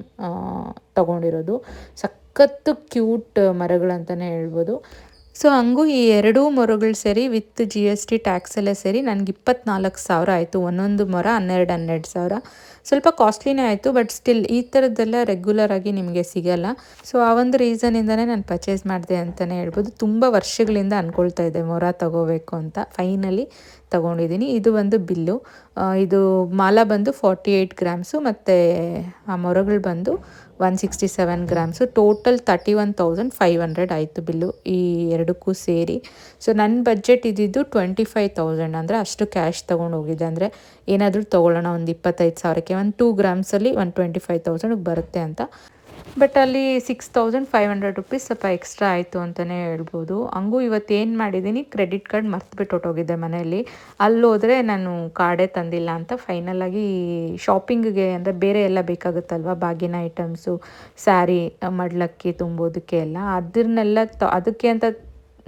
ತೊಗೊಂಡಿರೋದು. ಸಖತ್ತು ಕ್ಯೂಟ್ ಮರಗಳಂತಲೇ ಹೇಳ್ಬೋದು. ಸೊ ಹಂಗೂ ಈ ಎರಡೂ ಮೊರಗಳು ಸೇರಿ ವಿತ್ GST ಟ್ಯಾಕ್ಸ್ ಎಲ್ಲ ಸೇರಿ ನನಗೆ 24,000 ಆಯಿತು. ಒಂದೊಂದು ಮೊರ 12,000. ಸ್ವಲ್ಪ ಕಾಸ್ಟ್ಲಿನೇ ಆಯಿತು, ಬಟ್ ಸ್ಟಿಲ್ ಈ ಥರದ್ದೆಲ್ಲ ರೆಗ್ಯುಲರಾಗಿ ನಿಮಗೆ ಸಿಗಲ್ಲ. ಸೊ ಆ ಒಂದು ರೀಸನಿಂದನೇ ನಾನು ಪರ್ಚೇಸ್ ಮಾಡಿದೆ ಅಂತಲೇ ಹೇಳ್ಬೋದು. ತುಂಬ ವರ್ಷಗಳಿಂದ ಅಂದ್ಕೊಳ್ತಾ ಇದ್ದೆ ಮೊರ ತೊಗೋಬೇಕು ಅಂತ. ಫೈನಲಿ ತೊಗೊಂಡಿದ್ದೀನಿ. ಇದು ಒಂದು ಬಿಲ್ಲು. ಇದು ಮಾಲ ಬಂದು 48 ಗ್ರಾಮ್ಸು ಮತ್ತು ಆ ಮೊರಗಳು ಬಂದು 167 ಗ್ರಾಮ್ಸು. ಟೋಟಲ್ 31,500 ಆಯಿತು ಬಿಲ್ಲು ಈ ಎರಡಕ್ಕೂ ಸೇರಿ. ಸೊ ನನ್ನ ಬಜೆಟ್ ಇದ್ದಿದ್ದು 25,000, ಅಂದರೆ ಅಷ್ಟು ಕ್ಯಾಶ್ ತೊಗೊಂಡು ಹೋಗಿದ್ದೆ. ಅಂದರೆ ಏನಾದರೂ ತೊಗೊಳ್ಳೋಣ ಒಂದು 25,000ಕ್ಕೆ, ಒಂದು 2 ಗ್ರಾಮ್ಸಲ್ಲಿ 25,000 ಬರುತ್ತೆ ಅಂತ. ಬಟ್ ಅಲ್ಲಿ 6,500 ರುಪೀಸ್ ಸ್ವಲ್ಪ ಎಕ್ಸ್ಟ್ರಾ ಆಯಿತು ಅಂತಲೇ ಹೇಳ್ಬೋದು. ಹಂಗೂ ಇವತ್ತೇನು ಮಾಡಿದ್ದೀನಿ, ಕ್ರೆಡಿಟ್ ಕಾರ್ಡ್ ಮರ್ತುಬಿಟ್ಟು ಹೊಟ್ಟೋಗಿದ್ದೆ ಮನೆಯಲ್ಲಿ. ಅಲ್ಲೋದ್ರೆ ನಾನು ಕಾರ್ಡೇ ತಂದಿಲ್ಲ ಅಂತ ಫೈನಲಾಗಿ ಶಾಪಿಂಗಿಗೆ, ಅಂದರೆ ಬೇರೆ ಎಲ್ಲ ಬೇಕಾಗುತ್ತಲ್ವ, ಬಾಗಿನ ಐಟಮ್ಸು, ಸ್ಯಾರಿ, ಮಡ್ಲಕ್ಕಿ ತುಂಬೋದಕ್ಕೆ ಎಲ್ಲ, ಅದನ್ನೆಲ್ಲ ಅದಕ್ಕೆ ಅಂತ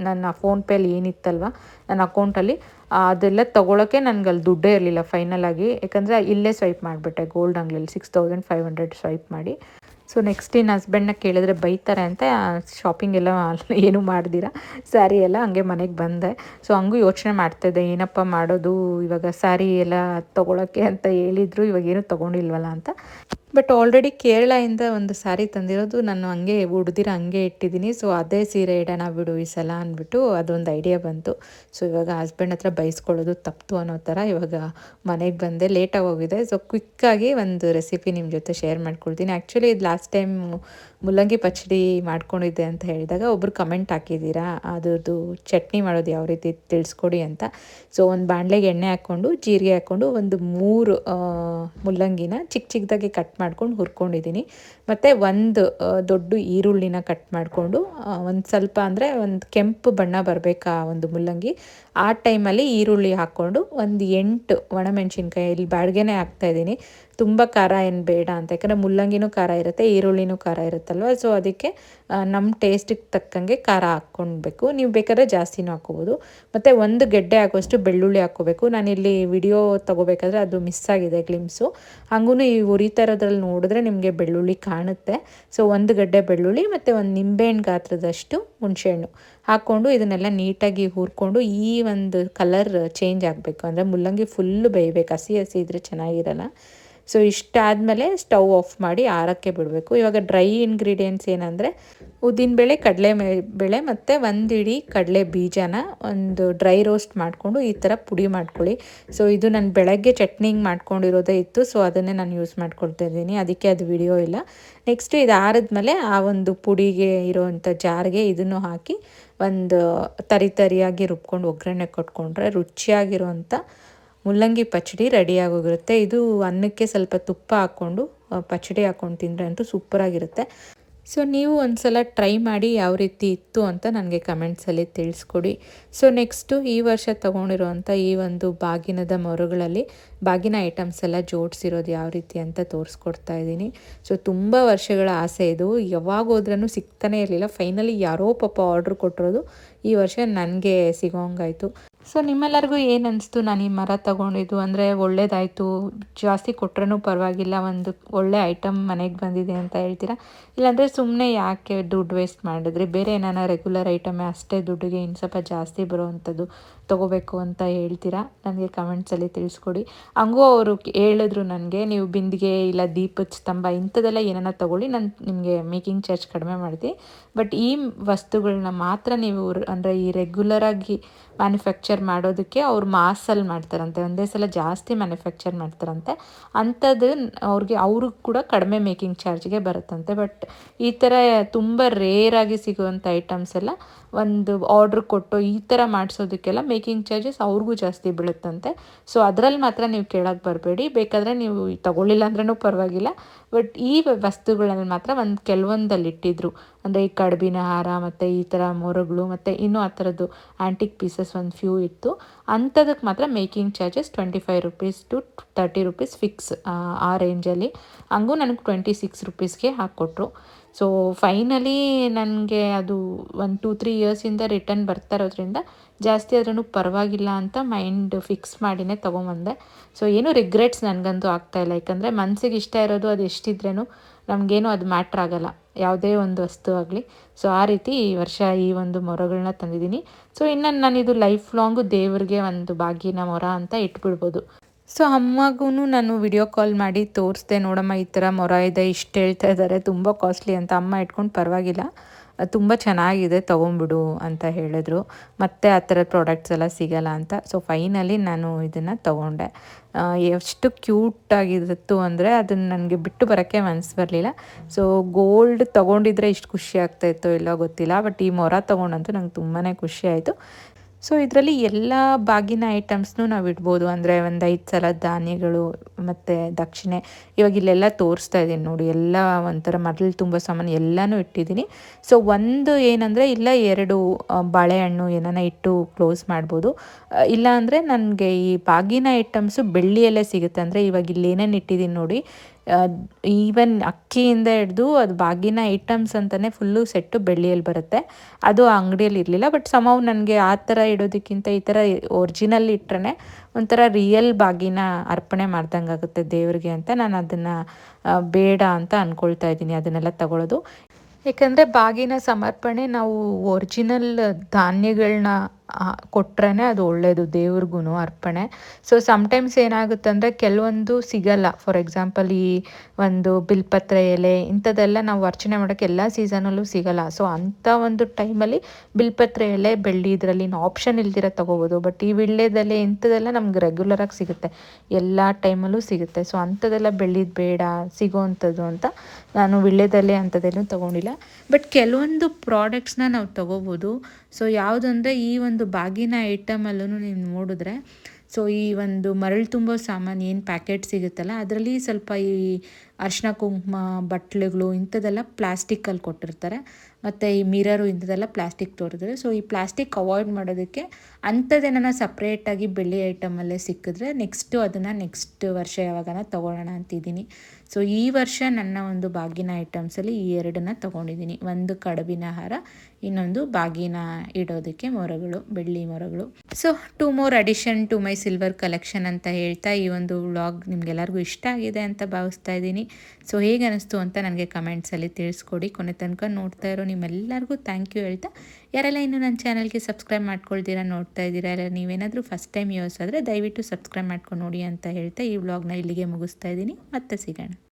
ನನ್ನ ಫೋನ್ಪೇಲಿ ಏನಿತ್ತಲ್ವ ನನ್ನ ಅಕೌಂಟಲ್ಲಿ ಅದೆಲ್ಲ ತೊಗೊಳಕ್ಕೆ ನನಗೆ ಅಲ್ಲಿ ದುಡ್ಡೇ ಇರಲಿಲ್ಲ ಫೈನಲಾಗಿ. ಯಾಕಂದರೆ ಇಲ್ಲೇ ಸ್ವೈಪ್ ಮಾಡಿಬಿಟ್ಟೆ ಗೋಲ್ಡ್ ಅಂಗಡಿಯಲ್ಲಿ 6,500 ಸ್ವೈಪ್ ಮಾಡಿ. ಸೊ ನೆಕ್ಸ್ಟ್ ಇನ್ನು ಹಸ್ಬೆಂಡ್ನ ಕೇಳಿದ್ರೆ ಬೈತಾರೆ ಅಂತ ಶಾಪಿಂಗ್ ಎಲ್ಲ ಏನೂ ಮಾಡ್ದಿರ ಸ್ಯಾರಿ ಎಲ್ಲ ಹಂಗೆ ಮನೆಗೆ ಬಂದೆ. ಸೊ ಹಂಗೂ ಯೋಚನೆ ಮಾಡ್ತಾಯಿದ್ದೆ ಏನಪ್ಪ ಮಾಡೋದು ಇವಾಗ, ಸ್ಯಾರಿ ಎಲ್ಲ ತೊಗೊಳಕ್ಕೆ ಅಂತ ಹೇಳಿದ್ರು, ಇವಾಗೇನು ತೊಗೊಂಡಿಲ್ವಲ್ಲ ಅಂತ. ಬಟ್ ಆಲ್ರೆಡಿ ಕೇರಳದಿಂದ ಒಂದು ಸ್ಯಾರಿ ತಂದಿರೋದು ನಾನು ಹಂಗೆ ಉಡ್ದಿರ ಹಂಗೆ ಇಟ್ಟಿದ್ದೀನಿ. ಸೊ ಅದೇ ಸೀರೆ ಇಡೋಣ ಬಿಡು ಈ ಸಲ ಅಂದ್ಬಿಟ್ಟು ಅದೊಂದು ಐಡಿಯಾ ಬಂತು. ಸೊ ಇವಾಗ ಹಸ್ಬೆಂಡ್ ಹತ್ರ ಬೈಸ್ಕೊಳ್ಳೋದು ತಪ್ಪು ಅನ್ನೋ ಥರ ಇವಾಗ ಮನೆಗೆ ಬಂದೆ. ಲೇಟಾಗಿ ಹೋಗಿದೆ. ಸೊ ಕ್ವಿಕ್ಕಾಗಿ ಒಂದು ರೆಸಿಪಿ ನಿಮ್ಮ ಜೊತೆ ಶೇರ್ ಮಾಡ್ಕೊಳ್ತೀನಿ. ಆ್ಯಕ್ಚುಲಿ ಇದು ಲಾಸ್ಟ್ ಟೈಮ್ ಮುಲ್ಲಂಗಿ ಪಚ್ಚಡಿ ಮಾಡ್ಕೊಂಡಿದ್ದೆ ಅಂತ ಹೇಳಿದಾಗ ಒಬ್ಬರು ಕಮೆಂಟ್ ಹಾಕಿದ್ದೀರಾ, ಅದ್ರದ್ದು ಚಟ್ನಿ ಮಾಡೋದು ಯಾವ ರೀತಿ ತಿಳಿಸ್ಕೊಡಿ ಅಂತ. ಸೊ ಒಂದು ಬಾಣಲೆಗೆ ಎಣ್ಣೆ ಹಾಕ್ಕೊಂಡು ಜೀರಿಗೆ ಹಾಕ್ಕೊಂಡು ಒಂದು 3 ಮುಲ್ಲಂಗಿನ ಚಿಕ್ಕ ಚಿಕ್ಕದಾಗಿ ಕಟ್ ಮಾಡ್ಕೊಂಡು ಹುರ್ಕೊಂಡಿದ್ದೀನಿ. ಮತ್ತು ಒಂದು ದೊಡ್ಡ ಈರುಳ್ಳಿನ ಕಟ್ ಮಾಡಿಕೊಂಡು ಒಂದು ಸ್ವಲ್ಪ, ಅಂದರೆ ಒಂದು ಕೆಂಪು ಬಣ್ಣ ಬರಬೇಕಾ ಒಂದು ಮುಲ್ಲಂಗಿ, ಆ ಟೈಮಲ್ಲಿ ಈರುಳ್ಳಿ ಹಾಕ್ಕೊಂಡು ಒಂದು 8 ಒಣಮೆಣ್ಸಿನ್ಕಾಯಿ, ಇಲ್ಲಿ ಬಾಡಿಗೆನೇ ಹಾಕ್ತಾಯಿದ್ದೀನಿ. ತುಂಬ ಖಾರ ಏನು ಬೇಡ ಅಂತ, ಯಾಕಂದರೆ ಮುಲ್ಲಂಗಿನೂ ಖಾರ ಇರುತ್ತೆ, ಈರುಳ್ಳಿನೂ ಖಾರ ಇರುತ್ತಲ್ವ. ಸೊ ಅದಕ್ಕೆ ನಮ್ಮ ಟೇಸ್ಟಿಗೆ ತಕ್ಕಂಗೆ ಖಾರ ಹಾಕ್ಕೊಳ್ಬೇಕು. ನೀವು ಬೇಕಾದ್ರೆ ಜಾಸ್ತಿನೂ ಹಾಕ್ಕೋಬೋದು. ಮತ್ತು ಒಂದು ಗೆಡ್ಡೆ ಆಗೋಷ್ಟು ಬೆಳ್ಳುಳ್ಳಿ ಹಾಕ್ಕೋಬೇಕು. ನಾನಿಲ್ಲಿ ವಿಡಿಯೋ ತೊಗೋಬೇಕಾದ್ರೆ ಅದು ಮಿಸ್ ಆಗಿದೆ ಗ್ಲಿಮ್ಸು. ಹಂಗೂ ಈ ಉರಿತಾ ಇರೋದ್ರಲ್ಲಿ ನೋಡಿದ್ರೆ ನಿಮಗೆ ಬೆಳ್ಳುಳ್ಳಿ ಕಾಣುತ್ತೆ. ಸೊ ಒಂದು ಗಡ್ಡೆ ಬೆಳ್ಳುಳ್ಳಿ ಮತ್ತು ಒಂದು ನಿಂಬೆಹಣ್ಣು ಗಾತ್ರದಷ್ಟು ಹುಣಸೆಹಣ್ಣು ಹಾಕ್ಕೊಂಡು ಇದನ್ನೆಲ್ಲ ನೀಟಾಗಿ ಹುರ್ಕೊಂಡು ಈ ಒಂದು ಕಲರ್ ಚೇಂಜ್ ಆಗಬೇಕು. ಅಂದರೆ ಮುಲ್ಲಂಗಿ ಫುಲ್ಲು ಬೇಯಬೇಕು, ಹಸಿ ಹಸಿ ಇದ್ದರೆ ಚೆನ್ನಾಗಿರಲ್ಲ. ಸೊ ಇಷ್ಟಾದಮೇಲೆ ಸ್ಟವ್ ಆಫ್ ಮಾಡಿ ಆರಕ್ಕೆ ಬಿಡಬೇಕು. ಇವಾಗ ಡ್ರೈ ಇಂಗ್ರೀಡಿಯೆಂಟ್ಸ್ ಏನಂದರೆ ಉದ್ದಿನಬೇಳೆ, ಕಡಲೆಬೇಳೆ ಮತ್ತು ಒಂದು ಇಡೀ ಕಡಲೆ ಬೀಜನ ಒಂದು ಡ್ರೈ ರೋಸ್ಟ್ ಮಾಡಿಕೊಂಡು ಈ ಥರ ಪುಡಿ ಮಾಡ್ಕೊಳ್ಳಿ. ಸೊ ಇದು ನಾನು ಬೆಳಗ್ಗೆ ಚಟ್ನಿಗೆ ಮಾಡ್ಕೊಂಡಿರೋದೇ ಇತ್ತು. ಸೊ ಅದನ್ನೇ ನಾನು ಯೂಸ್ ಮಾಡ್ಕೊಳ್ತಾ ಇದ್ದೀನಿ, ಅದಕ್ಕೆ ಅದು ವಿಡಿಯೋ ಇಲ್ಲ. ನೆಕ್ಸ್ಟು ಇದು ಆರಿದ್ಮೇಲೆ ಆ ಒಂದು ಪುಡಿಗೆ ಇರೋವಂಥ ಜಾರ್ಗೆ ಇದನ್ನು ಹಾಕಿ ಒಂದು ತರಿಯಾಗಿ ರುಬ್ಕೊಂಡು ಒಗ್ಗರಣೆ ಕೊಟ್ಕೊಂಡ್ರೆ ರುಚಿಯಾಗಿರೋವಂಥ ಮುಲ್ಲಂಗಿ ಪಚ್ಚಡಿ ರೆಡಿಯಾಗೋಗಿರುತ್ತೆ. ಇದು ಅನ್ನಕ್ಕೆ ಸ್ವಲ್ಪ ತುಪ್ಪ ಹಾಕ್ಕೊಂಡು ಪಚ್ಚಡಿ ಹಾಕ್ಕೊಂಡು ತಿಂದರೆ ಅಂತೂ ಸೂಪರಾಗಿರುತ್ತೆ. ಸೊ ನೀವು ಒಂದು ಸಲ ಟ್ರೈ ಮಾಡಿ ಯಾವ ರೀತಿ ಇತ್ತು ಅಂತ ನನಗೆ ಕಮೆಂಟ್ಸಲ್ಲಿ ತಿಳಿಸ್ಕೊಡಿ. ಸೊ ನೆಕ್ಸ್ಟು ಈ ವರ್ಷ ತೊಗೊಂಡಿರೋವಂಥ ಈ ಒಂದು ಬಾಗಿನದ ಮೊರಗಳಲ್ಲಿ ಬಾಗಿನ ಐಟಮ್ಸ್ ಎಲ್ಲ ಜೋಡಿಸಿರೋದು ಯಾವ ರೀತಿ ಅಂತ ತೋರಿಸ್ಕೊಡ್ತಾ ಇದ್ದೀನಿ. ಸೊ ತುಂಬ ವರ್ಷಗಳ ಆಸೆ ಇದು, ಯಾವಾಗ ಹೋದ್ರೂ ಸಿಗ್ತಾನೆ ಇರಲಿಲ್ಲ. ಫೈನಲಿ ಯಾರೋ ಪಾಪ ಆರ್ಡ್ರ್ ಕೊಟ್ಟಿರೋದು ಈ ವರ್ಷ ನನಗೆ ಸಿಗೋಂಗಾಯಿತು. ಸೊ ನಿಮ್ಮೆಲ್ಲರಿಗೂ ಏನು ಅನಿಸ್ತು ನಾನು ಈ ಮರ ತೊಗೊಂಡಿದ್ದು? ಅಂದರೆ ಒಳ್ಳೇದಾಯಿತು, ಜಾಸ್ತಿ ಕೊಟ್ರೂ ಪರವಾಗಿಲ್ಲ, ಒಂದು ಒಳ್ಳೆ ಐಟಮ್ ಮನೆಗೆ ಬಂದಿದೆ ಅಂತ ಹೇಳ್ತೀರಾ? ಇಲ್ಲಾಂದರೆ ಸುಮ್ಮನೆ ಯಾಕೆ ದುಡ್ಡು ವೇಸ್ಟ್ ಮಾಡಿದ್ರಿ, ಬೇರೆ ಏನಾನ ರೆಗ್ಯುಲರ್ ಐಟಮೇ ಅಷ್ಟೇ ದುಡ್ಡಿಗೆ ಇನ್ನು ಸ್ವಲ್ಪ ಜಾಸ್ತಿ ಬರೋವಂಥದ್ದು ತೊಗೋಬೇಕು ಅಂತ ಹೇಳ್ತೀರಾ? ನನಗೆ ಕಮೆಂಟ್ಸಲ್ಲಿ ತಿಳಿಸ್ಕೊಡಿ. ಹಂಗೂ ಅವರು ಹೇಳಿದ್ರು ನನಗೆ, ನೀವು ಬಿಂದಿಗೆ ಇಲ್ಲ ದೀಪದ ಸ್ತಂಭ ಇಂಥದ್ದೆಲ್ಲ ಏನಾರ ತೊಗೊಳ್ಳಿ, ನಾನು ನಿಮಗೆ ಮೇಕಿಂಗ್ ಚಾರ್ಜ್ ಕಡಿಮೆ ಮಾಡ್ತೀನಿ. ಬಟ್ ಈ ವಸ್ತುಗಳನ್ನ ಮಾತ್ರ ನೀವು ಅಂದರೆ ಈ ರೆಗ್ಯುಲರಾಗಿ ಮ್ಯಾನುಫ್ಯಾಕ್ಚರ್ ಮಾಡೋದಕ್ಕೆ ಅವ್ರು ಮಾಸಲ್ಲಿ ಮಾಡ್ತಾರಂತೆ, ಒಂದೇ ಸಲ ಜಾಸ್ತಿ ಮ್ಯಾನುಫ್ಯಾಕ್ಚರ್ ಮಾಡ್ತಾರಂತೆ. ಅಂಥದ್ದು ಅವ್ರಿಗೆ ಕೂಡ ಕಡಿಮೆ ಮೇಕಿಂಗ್ ಚಾರ್ಜ್ಗೆ ಬರುತ್ತಂತೆ. ಬಟ್ ಈ ಥರ ತುಂಬ ರೇರಾಗಿ ಸಿಗುವಂಥ ಐಟಮ್ಸ್ ಎಲ್ಲ ಒಂದು ಆರ್ಡ್ರ್ ಕೊಟ್ಟು ಈ ಥರ ಮಾಡಿಸೋದಕ್ಕೆಲ್ಲ ಮೇಕಿಂಗ್ ಚಾರ್ಜಸ್ ಅವ್ರಿಗೂ ಜಾಸ್ತಿ ಬೀಳುತ್ತಂತೆ. ಸೊ ಅದರಲ್ಲಿ ಮಾತ್ರ ನೀವು ಕೇಳೋಕ್ಕೆ ಬರಬೇಡಿ. ಬೇಕಾದರೆ ನೀವು ತೊಗೊಳ್ಳಿಲ್ಲ ಅಂದ್ರೂ ಪರವಾಗಿಲ್ಲ. ಬಟ್ ಈ ವಸ್ತುಗಳಲ್ಲಿ ಮಾತ್ರ ಕೆಲವೊಂದಲ್ಲಿ ಇಟ್ಟಿದ್ರು. ಅಂದರೆ ಈ ಕಡುಬಿನ ಹಾರ ಮತ್ತು ಈ ಥರ ಮೊರಗಳು ಮತ್ತು ಇನ್ನೂ ಆ ಥರದ್ದು ಆ್ಯಂಟಿಕ್ ಪೀಸಸ್ ಒಂದು ಫ್ಯೂ ಇತ್ತು. ಅಂಥದಕ್ಕೆ ಮಾತ್ರ making charges 25 rupees to 30 rupees fix, ಆ ರೇಂಜಲ್ಲಿ. ಹಂಗೂ ನನಗೆ 26 ರೂಪೀಸ್ಗೆ ಹಾಕ್ಕೊಟ್ರು. ಸೊ ಫೈನಲಿ ನನಗೆ ಅದು 1-2-3 ಇಯರ್ಸಿಂದ ರಿಟರ್ನ್ ಬರ್ತಾ ಇರೋದ್ರಿಂದ ಜಾಸ್ತಿ ಆದ್ರೂ ಪರವಾಗಿಲ್ಲ ಅಂತ ಮೈಂಡ್ ಫಿಕ್ಸ್ ಮಾಡಿನೇ ತೊಗೊಂಬಂದೆ. ಸೊ ಏನೂ ರಿಗ್ರೆಟ್ಸ್ ನನಗಂತೂ ಆಗ್ತಾಯಿಲ್ಲ. ಯಾಕಂದರೆ ಮನಸ್ಸಿಗೆ ಇಷ್ಟ ಇರೋದು ಅದು ಎಷ್ಟಿದ್ರೂ ನಮಗೇನು ಅದು ಮ್ಯಾಟ್ರ್ ಆಗೋಲ್ಲ, ಯಾವುದೇ ಒಂದು ವಸ್ತು ಆಗಲಿ. ಸೊ ಆ ರೀತಿ ಈ ವರ್ಷ ಈ ಒಂದು ಮೊರಗಳನ್ನ ತಂದಿದ್ದೀನಿ. ಸೊ ಇನ್ನು ನಾನಿದು ಲೈಫ್ ಲಾಂಗು ದೇವ್ರಿಗೆ ಒಂದು ಬಾಗಿನ ಮೊರ ಅಂತ ಇಟ್ಬಿಡ್ಬೋದು. ಸೊ ಅಮ್ಮಗೂ ನಾನು ವಿಡಿಯೋ ಕಾಲ್ ಮಾಡಿ ತೋರಿಸ್ದೆ, ನೋಡಮ್ಮ ಈ ಥರ ಮೊರ ಇದೆ, ಇಷ್ಟು ಹೇಳ್ತಾ ಇದ್ದಾರೆ, ತುಂಬ ಕಾಸ್ಟ್ಲಿ ಅಂತ. ಅಮ್ಮ ಇಟ್ಕೊಂಡು ಪರವಾಗಿಲ್ಲ, ತುಂಬ ಚೆನ್ನಾಗಿದೆ, ತೊಗೊಂಬಿಡು ಅಂತ ಹೇಳಿದ್ರು. ಮತ್ತು ಆ ಥರ ಪ್ರಾಡಕ್ಟ್ಸ್ ಎಲ್ಲ ಸಿಗೋಲ್ಲ ಅಂತ. ಸೊ ಫೈನಲಿ ನಾನು ಇದನ್ನು ತೊಗೊಂಡೆ. ಎಷ್ಟು ಕ್ಯೂಟಾಗಿತ್ತು ಅಂದರೆ ಅದನ್ನು ನನಗೆ ಬಿಟ್ಟು ಬರೋಕ್ಕೆ ಮನಸ್ಸು ಬರಲಿಲ್ಲ. ಸೊ ಗೋಲ್ಡ್ ತೊಗೊಂಡಿದ್ರೆ ಇಷ್ಟು ಖುಷಿ ಆಗ್ತಾಯಿತ್ತೋ ಇಲ್ಲೋ ಗೊತ್ತಿಲ್ಲ, ಬಟ್ ಈ ಮೊರ ತೊಗೊಂಡಂತೂ ನಂಗೆ ತುಂಬಾ ಖುಷಿ ಆಯಿತು. ಸೊ ಇದರಲ್ಲಿ ಎಲ್ಲ ಬಾಗಿನ ಐಟಮ್ಸ್ನೂ ನಾವು ಇಡ್ಬೋದು. ಅಂದರೆ ಒಂದು 5 ಸಲ ಧಾನ್ಯಗಳು ಮತ್ತು ದಕ್ಷಿಣೆ. ಇವಾಗ ಇಲ್ಲೆಲ್ಲ ತೋರಿಸ್ತಾ ಇದ್ದೀನಿ ನೋಡಿ, ಎಲ್ಲ ಒಂಥರ ಮರಳು ತುಂಬ ಸಾಮಾನು ಎಲ್ಲನೂ ಇಟ್ಟಿದ್ದೀನಿ. ಸೊ ಒಂದು ಏನಂದರೆ ಇಲ್ಲ 2 ಬಾಳೆಹಣ್ಣು ಏನಾನ ಇಟ್ಟು ಕ್ಲೋಸ್ ಮಾಡ್ಬೋದು. ಇಲ್ಲ ಅಂದರೆ ನನಗೆ ಈ ಬಾಗಿನ ಐಟಮ್ಸು ಬೆಳ್ಳಿಯಲ್ಲೇ ಸಿಗುತ್ತೆ. ಅಂದರೆ ಇವಾಗ ಇಲ್ಲಿ ಏನೇನು ಇಟ್ಟಿದ್ದೀನಿ ನೋಡಿ, ಈವನ್ ಅಕ್ಕಿಯಿಂದ ಹಿಡ್ದು ಅದು ಬಾಗಿನ ಐಟಮ್ಸ್ ಅಂತಲೇ ಫುಲ್ಲು ಸೆಟ್ಟು ಬೆಳ್ಳಿಯಲ್ಲಿ ಬರುತ್ತೆ. ಅದು ಆ ಅಂಗಡಿಯಲ್ಲಿ ಇರಲಿಲ್ಲ. ಬಟ್ ಸಮವ್ ನನಗೆ ಆ ಥರ ಇಡೋದಕ್ಕಿಂತ ಈ ಥರ ಒರಿಜಿನಲ್ ಇಟ್ಟರೆ ಒಂಥರ ರಿಯಲ್ ಬಾಗಿನ ಅರ್ಪಣೆ ಮಾಡ್ದಂಗೆ ಆಗುತ್ತೆ ದೇವ್ರಿಗೆ ಅಂತ ನಾನು ಅದನ್ನು ಬೇಡ ಅಂತ ಅಂದ್ಕೊಳ್ತಾ ಇದ್ದೀನಿ ಅದನ್ನೆಲ್ಲ ತಗೊಳ್ಳೋದು. ಏಕೆಂದರೆ ಬಾಗಿನ ಸಮರ್ಪಣೆ ನಾವು ಒರಿಜಿನಲ್ ಧಾನ್ಯಗಳನ್ನ ಕೊಟ್ರೇ ಅದು ಒಳ್ಳೆಯದು ದೇವ್ರಿಗೂ ಅರ್ಪಣೆ. ಸೊ ಸಮ್ಟೈಮ್ಸ್ ಏನಾಗುತ್ತೆ ಅಂದರೆ ಕೆಲವೊಂದು ಸಿಗಲ್ಲ. ಫಾರ್ ಎಕ್ಸಾಂಪಲ್ ಈ ಒಂದು ಬಿಲ್ಪತ್ರೆ ಎಲೆ ಇಂಥದ್ದೆಲ್ಲ ನಾವು ಅರ್ಚನೆ ಮಾಡೋಕ್ಕೆ ಎಲ್ಲ ಸೀಸನಲ್ಲೂ ಸಿಗಲ್ಲ. ಸೊ ಅಂಥ ಒಂದು ಟೈಮಲ್ಲಿ ಬಿಲ್ಪತ್ರೆ ಎಲೆ ಬೆಳ್ಳಿ ಇದರಲ್ಲಿ ಆಪ್ಷನ್ ಇಲ್ದಿರ ತೊಗೋಬೋದು. ಬಟ್ ಈ ವೀಳ್ಯದೆಲೆ ಇಂಥದ್ದೆಲ್ಲ ನಮ್ಗೆ ರೆಗ್ಯುಲರಾಗಿ ಸಿಗುತ್ತೆ, ಎಲ್ಲ ಟೈಮಲ್ಲೂ ಸಿಗುತ್ತೆ. ಸೊ ಅಂಥದ್ದೆಲ್ಲ ಬೆಳ್ಳಿದು ಬೇಡ, ಸಿಗೋವಂಥದ್ದು ಅಂತ ನಾನು ವೀಳ್ಯದೆಲೆ ಅಂಥದ್ದೆಲ್ಲೂ ತೊಗೊಂಡಿಲ್ಲ. ಬಟ್ ಕೆಲವೊಂದು ಪ್ರಾಡಕ್ಟ್ಸ್ನ ನಾವು ತೊಗೋಬೋದು. ಸೊ ಯಾವುದಂದರೆ ಈ ಒಂದು ಬಾಗಿನ ಐಟಮಲ್ಲೂ ನೀವು ನೋಡಿದ್ರೆ, ಸೊ ಈ ಒಂದು ಮರಳು ತುಂಬೋ ಸಾಮಾನು ಏನು ಪ್ಯಾಕೆಟ್ ಸಿಗುತ್ತಲ್ಲ ಅದರಲ್ಲಿ ಸ್ವಲ್ಪ ಈ ಅರಿಶಿನ ಕುಂಕುಮ ಬಟ್ಲುಗಳು ಇಂಥದ್ದೆಲ್ಲ ಪ್ಲಾಸ್ಟಿಕ್ಕಲ್ಲಿ ಕೊಟ್ಟಿರ್ತಾರೆ. ಮತ್ತು ಈ ಮಿರರು ಇಂಥದ್ದೆಲ್ಲ ಪ್ಲಾಸ್ಟಿಕ್ ತೋರಿದ್ರೆ. ಸೊ ಈ ಪ್ಲಾಸ್ಟಿಕ್ ಅವಾಯ್ಡ್ ಮಾಡೋದಕ್ಕೆ ಅಂಥದ್ದೇನ ಸಪ್ರೇಟಾಗಿ ಬೆಳ್ಳಿ ಐಟಮಲ್ಲೇ ಸಿಕ್ಕಿದ್ರೆ ನೆಕ್ಸ್ಟ್ ವರ್ಷ ಯಾವಾಗನ ತೊಗೊಳ್ಳೋಣ ಅಂತಿದ್ದೀನಿ. ಸೊ ಈ ವರ್ಷ ನನ್ನ ಒಂದು ಬಾಗಿನ ಐಟಮ್ಸಲ್ಲಿ ಈ 2 ತೊಗೊಂಡಿದ್ದೀನಿ. ಒಂದು ಕಡುಬಿನ ಹಾರ, ಇನ್ನೊಂದು ಬಾಗಿನ ಇಡೋದಕ್ಕೆ ಮೊರಗಳು, ಬೆಳ್ಳಿ ಮೊರಗಳು. So 2 more addition to my silver collection ಅಂತ ಹೇಳ್ತಾ ಈ ಒಂದು ವ್ಲಾಗ್ ನಿಮಗೆಲ್ಲರಿಗೂ ಇಷ್ಟ ಆಗಿದೆ ಅಂತ ಭಾವಿಸ್ತಾ ಇದ್ದೀನಿ. ಸೊ ಹೇಗೆ ಅನ್ನಿಸ್ತು ಅಂತ ನನಗೆ ಕಮೆಂಟ್ಸಲ್ಲಿ ತಿಳಿಸ್ಕೊಡಿ. ಕೊನೆ ತನಕ ನೋಡ್ತಾ ಇರೋ ನಿಮ್ಮೆಲ್ಲರಿಗೂ ಥ್ಯಾಂಕ್ ಯು ಹೇಳ್ತಾ, ಯಾರೆಲ್ಲ ಇನ್ನೂ ನನ್ನ ಚಾನಲ್ಗೆ ಸಬ್ಸ್ಕ್ರೈಬ್ ಮಾಡ್ಕೊಳ್ತೀರಾ ನೋಡ್ತಾ ಇದ್ದೀರಾ, ಇಲ್ಲ ನೀವೇನಾದರೂ ಫಸ್ಟ್ ಟೈಮ್ ಯೂಸ್ ಆದರೆ ದಯವಿಟ್ಟು ಸಬ್ಸ್ಕ್ರೈಬ್ ಮಾಡ್ಕೊಂಡು ನೋಡಿ ಅಂತ ಹೇಳ್ತಾ ಈ ವ್ಲಾಗ್ನ ಇಲ್ಲಿಗೆ ಮುಗಿಸ್ತಾ ಇದ್ದೀನಿ. ಮತ್ತೆ ಸಿಗೋಣ.